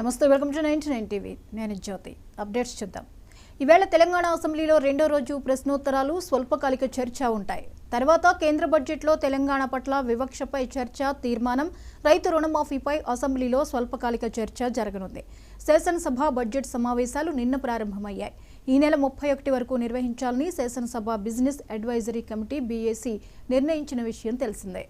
నమస్తే, welcome to 99 TV. నేను జ్యోతి. Updates చూద్దాం. ఈవేళ తెలంగాణ అసెంబ్లీలో రెండో రోజు ప్రశ్నోత్తరాలు, స్వల్పకాలిక చర్చ ఉంటాయి. తర్వాత కేంద్ర బడ్జెట్లో తెలంగాణ పట్ల వివక్షపై చర్చ, తీర్మానం, రైతు రుణమాఫీపై అసెంబ్లీలో స్వల్పకాలిక చర్చ జరగనుంది. శాసనసభ బడ్జెట్ సమావేశాలు నిన్న ప్రారంభమయ్యాయి. ఈ నెల 31 వరకు నిర్వహించాలని శాసనసభ బిజినెస్ అడ్వైజరీ కమిటీ బీఏసీ నిర్ణయించిన విషయం తెలిసిందే.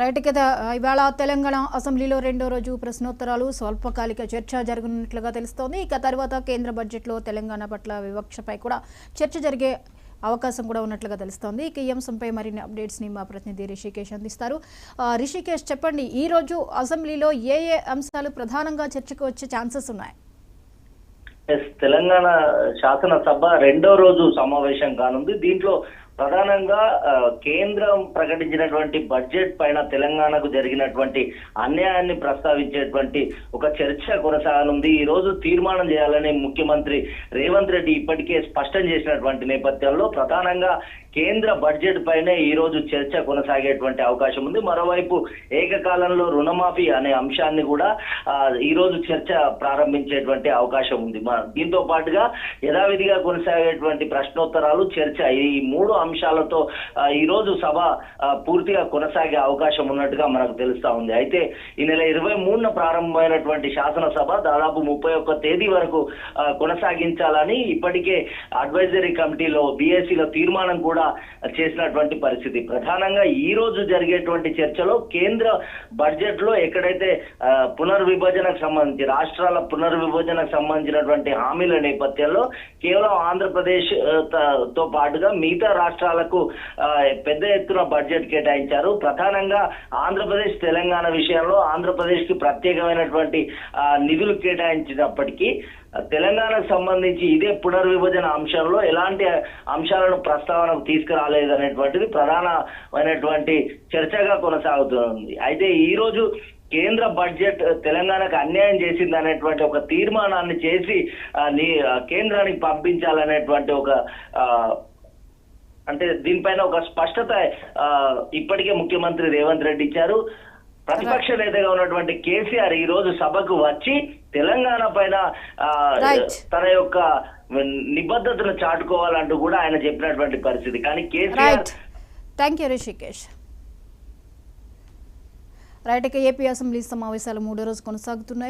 రైట్ కదా, ఇవాళ తెలంగాణ అసెంబ్లీలో రెండో రోజు ప్రశ్నోత్తరాలు, స్వల్పకాలిక చర్చ జరగనున్నట్లుగా తెలుస్తోంది. ఇక తర్వాత కేంద్ర బడ్జెట్లో తెలంగాణ పట్ల వివక్షపై కూడా చర్చ జరిగే అవకాశం కూడా ఉన్నట్లుగా తెలుస్తోంది. ఇక ఈ అంశంపై మరిన్ని అప్డేట్స్ని మా ప్రతినిధి రిషికేష్ అందిస్తారు. రిషికేష్, చెప్పండి, ఈ రోజు అసెంబ్లీలో ఏ అంశాలు ప్రధానంగా చర్చకు వచ్చే ఛాన్సెస్ ఉన్నాయి? తెలంగాణ శాసనసభ రెండో రోజు సమావేశం కానుంది. దీంట్లో ప్రధానంగా కేంద్రం ప్రకటించినటువంటి బడ్జెట్ పైన తెలంగాణకు జరిగినటువంటి అన్యాయాన్ని ప్రస్తావించేటువంటి ఒక చర్చ కొనసాగనుంది. ఈ రోజు తీర్మానం చేయాలని ముఖ్యమంత్రి రేవంత్ రెడ్డి ఇప్పటికే స్పష్టం చేసినటువంటి నేపథ్యంలో ప్రధానంగా కేంద్ర బడ్జెట్ పైనే ఈ రోజు చర్చ కొనసాగేటువంటి అవకాశం ఉంది. మరోవైపు ఏకకాలంలో రుణమాఫీ అనే అంశాన్ని కూడా ఈ రోజు చర్చ ప్రారంభించేటువంటి అవకాశం ఉంది. దీంతో పాటుగా యథావిధిగా కొనసాగేటువంటి ప్రశ్నోత్తరాలు, చర్చ, ఈ మూడు అంశాలతో ఈ రోజు సభ పూర్తిగా కొనసాగే అవకాశం ఉన్నట్టుగా మనకు తెలుస్తా ఉంది. అయితే ఈ నెల 23న ప్రారంభమైనటువంటి శాసనసభ దాదాపు 31 తేదీ వరకు కొనసాగించాలని ఇప్పటికే అడ్వైజరీ కమిటీలో బీఎస్సీలో తీర్మానం కూడా చేసినటువంటి పరిస్థితి. ప్రధానంగా ఈ రోజు జరిగేటువంటి చర్చలో కేంద్ర బడ్జెట్ లో ఎక్కడైతే పునర్విభజనకు సంబంధించి రాష్ట్రాల పునర్విభజనకు సంబంధించినటువంటి హామీల నేపథ్యంలో కేవలం ఆంధ్రప్రదేశ్ తో పాటుగా మిగతా రాష్ట్రాలకు పెద్ద ఎత్తున బడ్జెట్ కేటాయించారు. ప్రధానంగా ఆంధ్రప్రదేశ్ తెలంగాణ విషయంలో ఆంధ్రప్రదేశ్ కి ప్రత్యేకమైనటువంటి నిధులు కేటాయించినప్పటికీ తెలంగాణకు సంబంధించి ఇదే పునర్విభజన అంశంలో ఎలాంటి అంశాలను ప్రస్తావనకు తీసుకురాలేదనేటువంటిది ప్రధానమైనటువంటి చర్చగా కొనసాగుతుంది. అయితే ఈ రోజు కేంద్ర బడ్జెట్ తెలంగాణకు అన్యాయం చేసింది అనేటువంటి ఒక తీర్మానాన్ని చేసి కేంద్రానికి పంపించాలనేటువంటి ఒక అంటే దీనిపైన ఒక స్పష్టత ఇప్పటికే ముఖ్యమంత్రి రేవంత్ రెడ్డి ఇచ్చారు. ప్రతిపక్ష నేతగా ఉన్నటువంటి కేసీఆర్ ఈ రోజు సభకు వచ్చి తెలంగాణ పైన తన యొక్క నిబద్ధతను చాటుకోవాలంటూ కూడా ఆయన చెప్పినటువంటి పరిస్థితి. కానీ KCR thank you Rishikesh. Right, ఇక ఏపీ అసెంబ్లీ సమావేశాలు 3వ రోజు కొనసాగుతున్నాయి.